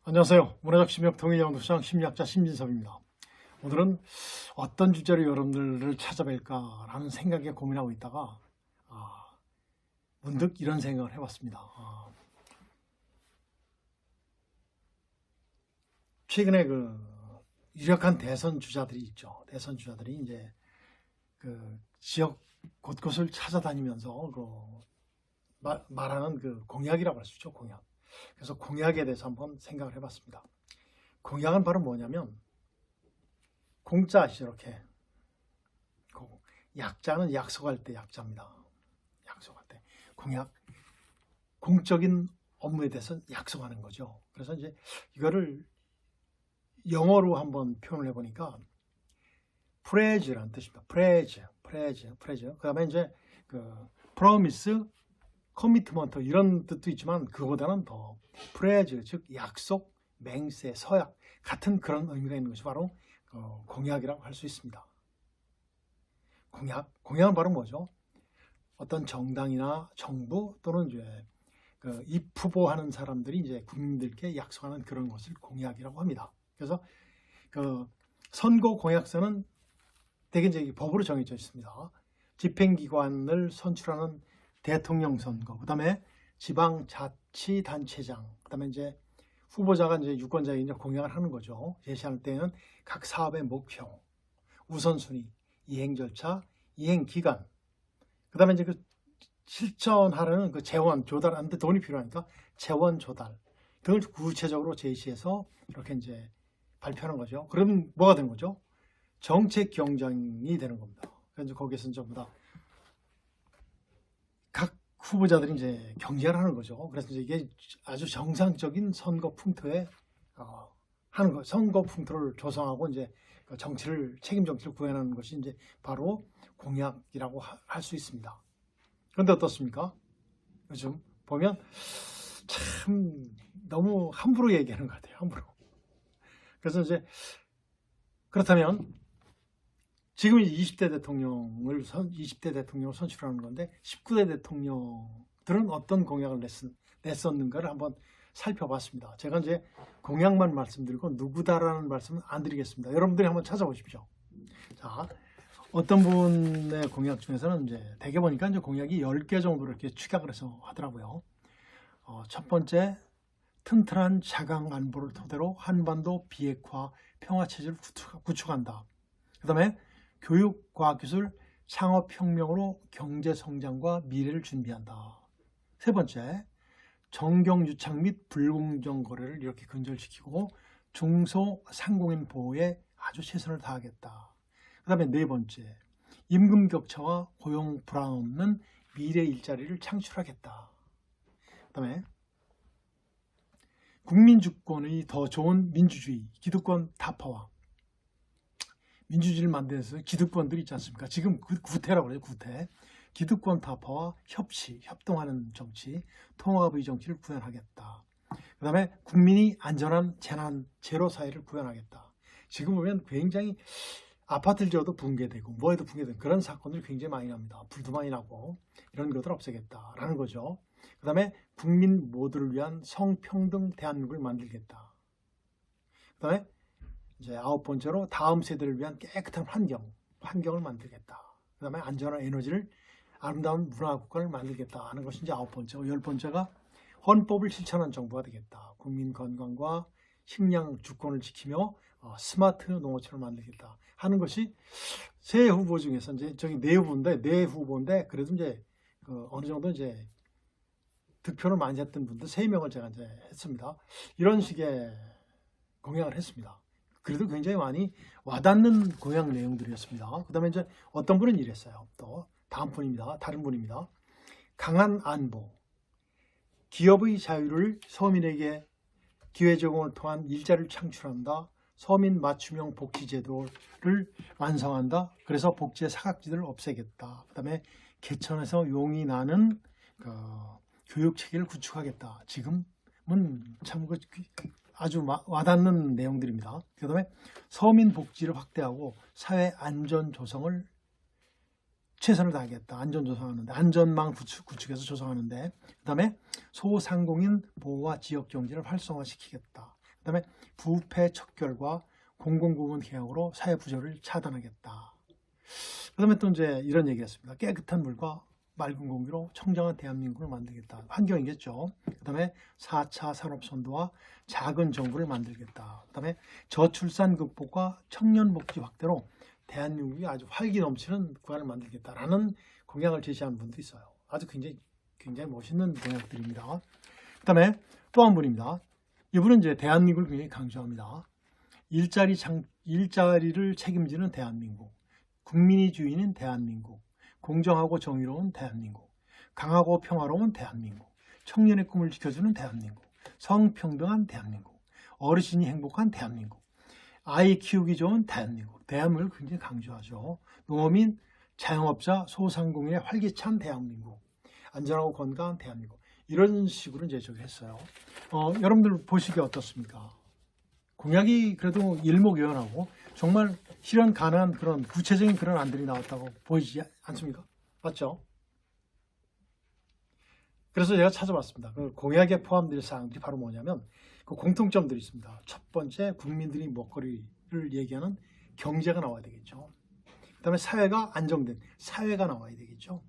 안녕하세요. 문화적 심리학 통일연구소장 심리학자 심진섭입니다. 오늘은 어떤 주제로 여러분들을 찾아뵐까라는 생각에 고민하고 있다가 문득 이런 생각을 해봤습니다. 최근에 유력한 대선 주자들이 있죠. 대선 주자들이 이제 지역 곳곳을 찾아다니면서 말하는 공약이라고 할 수 있죠. 공약. 그래서 공약에 대해서 한번 생각을 해봤습니다. 공약은 바로 뭐냐면 공짜 아시죠? 이렇게 약자는 약속할 때 약자입니다. 약속할 때 공약, 공적인 업무에 대해서 약속하는 거죠. 그래서 이제 이거를 영어로 한번 표현을 해보니까 프레즈라는 뜻입니다. 프레즈. 그 다음에 이제 promise, 커미트먼트 이런 뜻도 있지만 그거보다는 더 프레즈, 즉 약속, 맹세, 서약 같은 그런 의미가 있는 것이 바로 공약이라고 할 수 있습니다. 공약은 바로 뭐죠? 어떤 정당이나 정부 또는 이제 입후보하는 사람들이 이제 국민들께 약속하는 그런 것을 공약이라고 합니다. 그래서 선거 공약서는 대개 이제 법으로 정해져 있습니다. 집행기관을 선출하는 대통령 선거, 그다음에 지방자치단체장, 그다음에 이제 후보자가 이제 유권자에게 이제 공약을 하는 거죠. 제시할 때는 각 사업의 목표, 우선순위, 이행 절차, 이행 기간, 그다음에 이제 실천하려는 재원 조달하는데 돈이 필요하니까 재원 조달 등을 구체적으로 제시해서 이렇게 이제 발표하는 거죠. 그러면 뭐가 되는 거죠? 정책 경쟁이 되는 겁니다. 그래서 거기에서 전부 다 각 후보자들이 이제 경쟁을 하는 거죠. 그래서 이제 이게 아주 정상적인 선거 풍토에 하는 거, 선거 풍토를 조성하고 이제 책임 정치를 구현하는 것이 이제 바로 공약이라고 할 수 있습니다. 그런데 어떻습니까? 요즘 보면 참 너무 함부로 얘기하는 것 같아요. 함부로. 그래서 이제 그렇다면 지금 20대 대통령을 선출하는 건데 19대 대통령들은 어떤 공약을 냈었는가를 한번 살펴봤습니다. 제가 이제 공약만 말씀드리고 누구다라는 말씀은 안 드리겠습니다. 여러분들이 한번 찾아보십시오. 자, 어떤 분의 공약 중에서는 이제 대개 보니까 이제 공약이 10개 정도로 이렇게 축약을 해서 하더라고요. 첫 번째, 튼튼한 자강 안보를 토대로 한반도 비핵화 평화 체제를 구축한다. 그다음에 교육, 과학기술, 상업혁명으로 경제성장과 미래를 준비한다. 세 번째, 정경유착 및 불공정 거래를 이렇게 근절시키고 중소상공인 보호에 아주 최선을 다하겠다. 그 다음에 네 번째, 임금 격차와 고용 불안 없는 미래 일자리를 창출하겠다. 그 다음에 국민 주권의 더 좋은 민주주의, 기득권 타파와 민주주의를 만들어서 기득권들이 있지 않습니까? 지금 구태라고 그래요. 구태. 기득권 타파와 협동하는 정치, 통합의 정치를 구현하겠다. 그 다음에 국민이 안전한 재난 제로 사회를 구현하겠다. 지금 보면 굉장히 아파트를 지어도 붕괴되고 뭐해도 붕괴되고 그런 사건들이 굉장히 많이 납니다. 불도 많이 나고 이런 것들을 없애겠다라는 거죠. 그 다음에 국민 모두를 위한 성평등 대한민국을 만들겠다. 그 다음에 이제 9번째로 다음 세대를 위한 깨끗한 환경을 만들겠다. 그 다음에 안전한 에너지를 아름다운 문화국가를 만들겠다 하는 것이 이제 9번째고 10번째가 헌법을 실천한 정부가 되겠다. 국민 건강과 식량 주권을 지키며 스마트 농어촌을 만들겠다 하는 것이 세 후보 중에서 이제 저기 네 후보인데 그래도 이제 어느 정도 이제 득표를 많이 했던 분들 3명을 제가 이제 했습니다. 이런 식의 공약을 했습니다. 그래도 굉장히 많이 와닿는 공약 내용들이었습니다. 그 다음에 이제 어떤 분은 이랬어요. 또 다음 분입니다. 다른 분입니다. 강한 안보, 기업의 자유를 서민에게 기회 제공을 통한 일자리를 창출한다. 서민 맞춤형 복지제도를 완성한다. 그래서 복지의 사각지대를 없애겠다. 그 다음에 개천에서 용이 나는 교육체계를 구축하겠다. 지금은 참 아주 와닿는 내용들입니다. 그 다음에 서민 복지를 확대하고 사회 안전 조성을 최선을 다하겠다. 안전 조성하는데 안전망 구축해서 조성하는데 그 다음에 소상공인 보호와 지역 경제를 활성화시키겠다. 그 그다음에 부패 척결과 공공부문 개혁으로 사회 부조를 차단하겠다. 그다음에 또 이제 이런 얘기했습니다. 깨끗한 물과 맑은 공기로 청정한 대한민국을 만들겠다. 환경이겠죠. 그다음에 4차 산업선도와 작은 정부를 만들겠다. 그다음에 저출산 극복과 청년 복지 확대로 대한민국이 아주 활기 넘치는 국가를 만들겠다라는 공약을 제시한 분도 있어요. 아주 굉장히 멋있는 공약들입니다. 그다음에 또 한 분입니다. 이분은 이제 대한민국을 굉장히 강조합니다. 일자리를 책임지는 대한민국, 국민이 주인인 대한민국, 공정하고 정의로운 대한민국, 강하고 평화로운 대한민국, 청년의 꿈을 지켜주는 대한민국, 성평등한 대한민국, 어르신이 행복한 대한민국, 아이 키우기 좋은 대한민국, 대한민국을 굉장히 강조하죠. 농어민, 자영업자, 소상공인의 활기찬 대한민국, 안전하고 건강한 대한민국, 이런 식으로 이제 저기 했어요. 여러분들 보시기에 어떻습니까? 공약이 그래도 일목요연하고 정말 실현 가능한 그런 구체적인 그런 안들이 나왔다고 보이지 않습니까? 맞죠? 그래서 제가 찾아봤습니다. 그 공약에 포함될 사항들이 바로 뭐냐면 그 공통점들이 있습니다. 첫 번째, 국민들이 먹거리를 얘기하는 경제가 나와야 되겠죠. 그 다음에 사회가 안정된 사회가 나와야 되겠죠.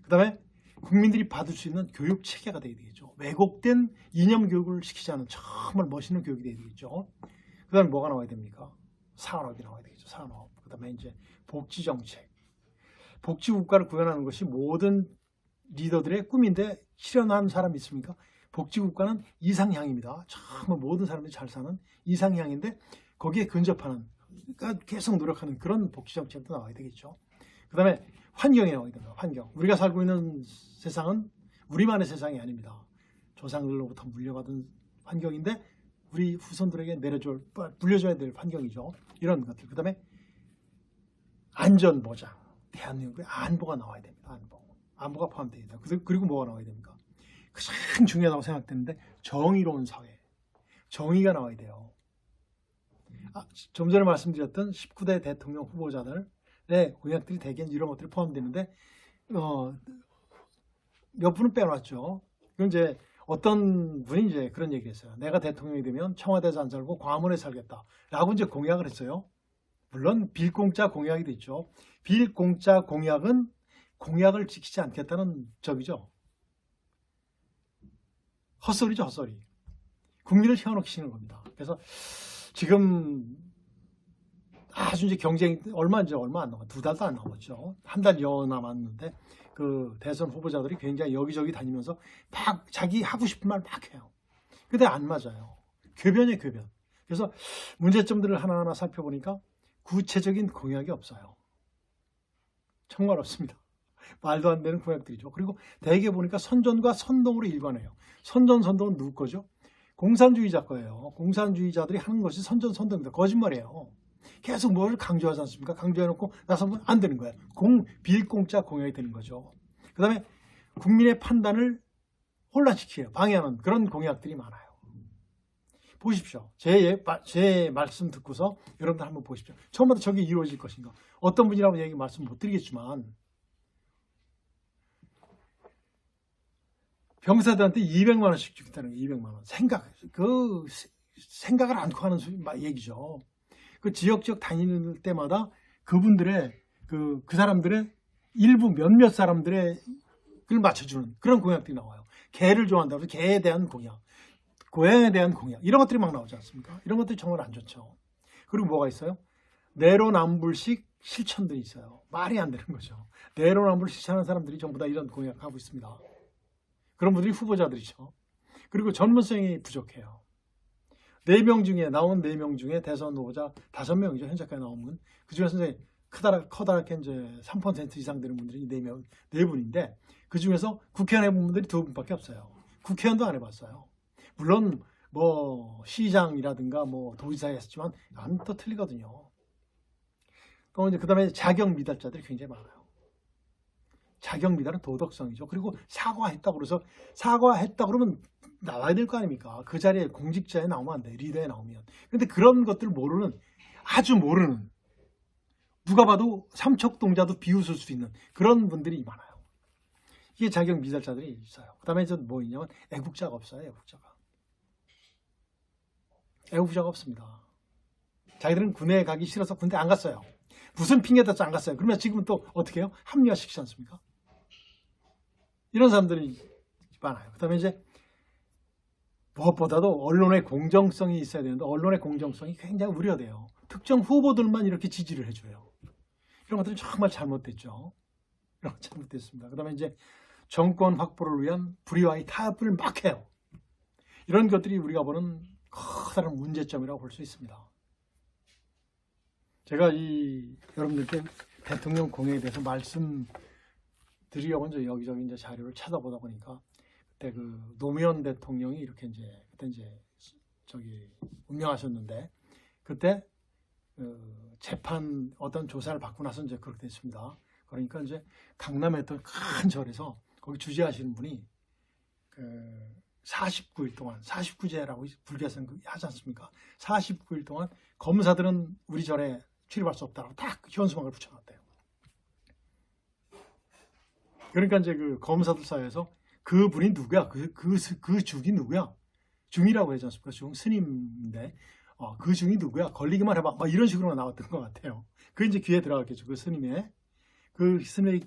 그 다음에 국민들이 받을 수 있는 교육 체계가 되어야 되겠죠. 왜곡된 이념 교육을 시키지 않은 정말 멋있는 교육이 되어야 되겠죠. 그 다음에 뭐가 나와야 됩니까? 산업이 나와야 되겠죠. 산업. 그 다음에 이제 복지 정책. 복지 국가를 구현하는 것이 모든 리더들의 꿈인데 실현한 사람이 있습니까? 복지 국가는 이상향입니다. 정말 모든 사람들이 잘 사는 이상향인데 거기에 근접하는, 그러니까 계속 노력하는 그런 복지 정책도 나와야 되겠죠. 그 다음에 환경이 나와야 됩니다. 환경. 우리가 살고 있는 세상은 우리만의 세상이 아닙니다. 조상들로부터 물려받은 환경인데 우리 후손들에게 물려줘야 될 환경이죠. 이런 것들. 그 다음에 안전보장. 대한민국의 안보가 나와야 됩니다. 안보가 포함되어 있다. 그리고 뭐가 나와야 됩니까? 가장 중요하다고 생각되는데 정의로운 사회. 정의가 나와야 돼요. 좀 전에 말씀드렸던 19대 대통령 후보자들의 공약들이 대개는 이런 것들이 포함되는데 몇 분은 빼놨죠. 그건 이제 어떤 분이 이제 그런 얘기를 했어요. 내가 대통령이 되면 청와대에서 안 살고 광화문에 살겠다라고 이제 공약을 했어요. 물론 빌공짜 공약이 됐죠. 빌공짜 공약은 공약을 지키지 않겠다는 적이죠. 헛소리죠, 헛소리. 국민을 희화시키는 겁니다. 그래서 지금 아주 이제 경쟁이 얼마 안 남았, 2달도 안 남았죠. 한 달여 남았는데 그 대선 후보자들이 굉장히 여기저기 다니면서 막 자기 하고 싶은 말 막 해요. 근데 안 맞아요. 궤변이에요, 궤변. 그래서 문제점들을 하나하나 살펴보니까 구체적인 공약이 없어요. 정말 없습니다. 말도 안 되는 공약들이죠. 그리고 대개 보니까 선전과 선동으로 일관해요. 선동은 누구 거죠? 공산주의자 거예요. 공산주의자들이 하는 것이 선동입니다. 거짓말이에요. 계속 뭘 강조하지 않습니까? 강조해놓고 나서면 안 되는 거예요. 빌공짜 공약이 되는 거죠. 그 다음에 국민의 판단을 혼란시켜요. 방해하는 그런 공약들이 많아요. 보십시오. 제 말씀 듣고서 여러분들 한번 보십시오. 처음부터 저게 이루어질 것인가. 어떤 분이라고 말씀 못 드리겠지만 병사들한테 200만 원씩 주겠다는 거예요. 200만 원. 생각을 않고 하는 얘기죠. 그 지역 다니는 때마다 그분들의 그 사람들의 일부 몇몇 사람들의 을 맞춰주는 그런 공약들이 나와요. 개를 좋아한다고 해서 개에 대한 공약, 고양이에 대한 공약, 이런 것들이 막 나오지 않습니까? 이런 것들이 정말 안 좋죠. 그리고 뭐가 있어요? 내로남불식 실천들이 있어요. 말이 안 되는 거죠. 내로남불 실천하는 사람들이 전부 다 이런 공약하고 있습니다. 그런 분들이 후보자들이죠. 그리고 전문성이 부족해요. 4명 중에 나온 4명 중에 대선 후보자 5명이죠. 현재까지 나온 분. 그중에서 이제 커다랗게 이제 3% 이상 되는 분들이 4분인데 그중에서 국회의원 해본 분들이 2분밖에 없어요. 국회의원도 안 해봤어요. 물론 뭐 시장이라든가 뭐 도지사 했지만 안 또 틀리거든요. 또 이제 그다음에 자격 미달자들이 굉장히 많아요. 자격 미달은 도덕성이죠. 그리고 사과했다고 그러면 나와야 될 거 아닙니까? 그 자리에 공직자에 나오면 안 돼. 리더에 나오면. 근데 그런 것들을 아주 모르는, 누가 봐도 삼척동자도 비웃을 수 있는 그런 분들이 많아요. 이게 자격 미달자들이 있어요. 그 다음에 뭐 있냐면 애국자가 없어요. 애국자가 없습니다. 자기들은 군에 가기 싫어서 군대 안 갔어요. 무슨 핑계 대서 안 갔어요. 그러면 지금은 또 어떻게 해요? 합리화시키지 않습니까? 이런 사람들이 많아요. 그 다음에 이제 무엇보다도 언론의 공정성이 있어야 되는데 언론의 공정성이 굉장히 우려돼요. 특정 후보들만 이렇게 지지를 해줘요. 이런 것들은 정말 잘못됐죠. 이런 것 잘못됐습니다. 그 다음에 이제 정권 확보를 위한 불의와의 타협을 막 해요. 이런 것들이 우리가 보는 커다란 문제점이라고 볼 수 있습니다. 제가 여러분들께 대통령 공약에 대해서 말씀드리려고 이제 여기저기 이제 자료를 찾아보다 보니까 그때 그 노무현 대통령이 이렇게 그때 운명하셨는데 그때 재판 어떤 조사를 받고 나서 이제 그렇게 됐습니다. 그러니까 이제 강남에 있던 큰 절에서 거기 주재하시는 분이 49일 동안 49제라고 불교에서는 하지 않습니까? 49일 동안 검사들은 우리 절에 출입할 수 없다고 딱 현수막을 붙여놨대요. 그러니까 이제 그 검사들 사이에서 그분이 누구야? 그 중이 누구야? 중이라고 하지 않습니까? 중 스님인데 그 중이 누구야? 걸리기만 해봐. 막 이런 식으로 나왔던 것 같아요. 그 이제 귀에 들어갔겠죠. 그 스님의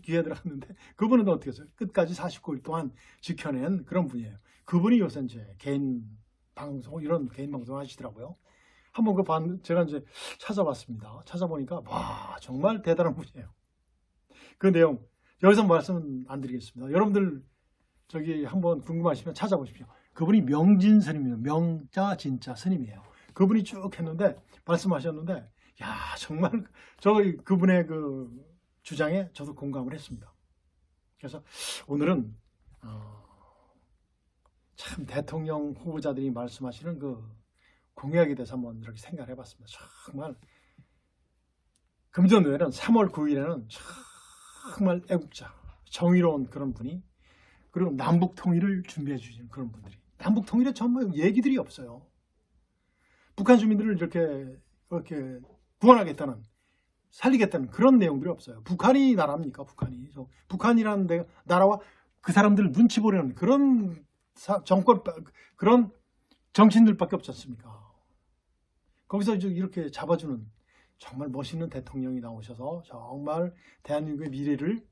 귀에 들어갔는데 그분은 어떻게 했어요? 끝까지 49일 동안 지켜낸 그런 분이에요. 그분이 요새 이제 개인 방송 이런 개인 방송을 하시더라고요. 한번 제가 이제 찾아봤습니다. 찾아보니까 와 정말 대단한 분이에요. 그 내용 여기서 말씀 안 드리겠습니다. 여러분들 한번 궁금하시면 찾아보십시오. 그분이 명진 스님이에요. 명자 진짜 스님이에요. 그분이 쭉 했는데 말씀하셨는데 야 정말 그분의 그 주장에 저도 공감을 했습니다. 그래서 오늘은 참 대통령 후보자들이 말씀하시는 그 공약에 대해서 한번 이렇게 생각을 해봤습니다. 정말 금전노예는 3월 9일에는 정말 애국자, 정의로운 그런 분이 그리고 남북 통일을 준비해 주시는 그런 분들이 남북 통일에 정말 얘기들이 없어요. 북한 주민들을 이렇게 구원하겠다는 살리겠다는 그런 내용들이 없어요. 북한이 나라입니까? 북한이라는 나라와 그 사람들을 눈치 보려는 그런 그런 정치인들밖에 없지 않습니까? 거기서 이렇게 잡아주는 정말 멋있는 대통령이 나오셔서 정말 대한민국의 미래를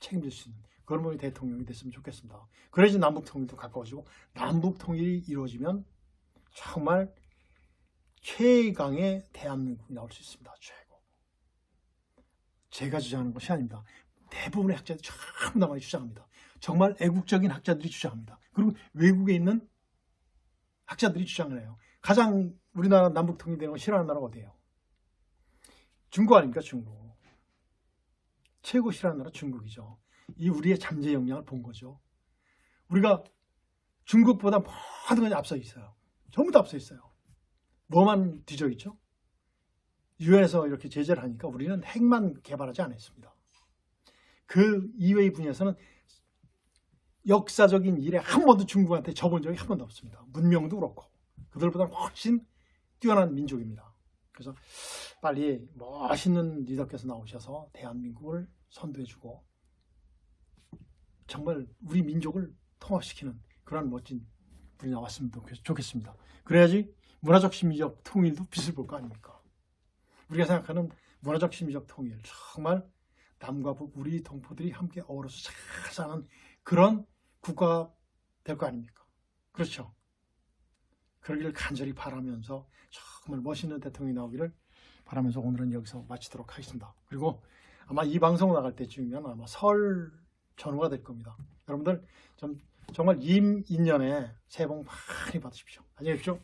책임질 수 있는 그런 분이 대통령이 됐으면 좋겠습니다. 그래야지 남북 통일도 가까워지고 남북 통일이 이루어지면 정말 최강의 대한민국이 나올 수 있습니다. 최고. 제가 주장하는 것이 아닙니다. 대부분의 학자들이 전부 다 많이 주장합니다. 정말 애국적인 학자들이 주장합니다. 그리고 외국에 있는 학자들이 주장을 해요. 가장 우리나라 남북 통일되는 걸 싫어하는 나라가 어디예요? 중국 아닙니까? 중국. 최고 싫어하는 나라 중국이죠. 이 우리의 잠재 역량을 본 거죠. 우리가 중국보다 모든 것이 앞서 있어요. 전부 다 앞서 있어요. 뭐만 뒤져 있죠? 유엔에서 이렇게 제재를 하니까 우리는 핵만 개발하지 않았습니다. 그 이외의 분야에서는 역사적인 일에 한 번도 중국한테 져본 적이 한 번도 없습니다. 문명도 그렇고 그들보다 훨씬 뛰어난 민족입니다. 그래서 빨리 멋있는 리더께서 나오셔서 대한민국을 선도해주고 정말 우리 민족을 통합시키는 그런 멋진 분이 나왔으면 좋겠습니다. 그래야지 문화적 심리적 통일도 빛을 볼 거 아닙니까? 우리가 생각하는 문화적 심리적 통일 정말 남과 북 우리 동포들이 함께 어우러서 잘 사는 그런 국가가 될 거 아닙니까? 그렇죠? 그러기를 간절히 바라면서 정말 멋있는 대통령이 나오기를 바라면서 오늘은 여기서 마치도록 하겠습니다. 그리고 아마 이 방송 나갈 때쯤이면 아마 설 전후가 될 겁니다. 여러분들 정말 임인년에 새해 복 많이 받으십시오. 안녕히 계십시오.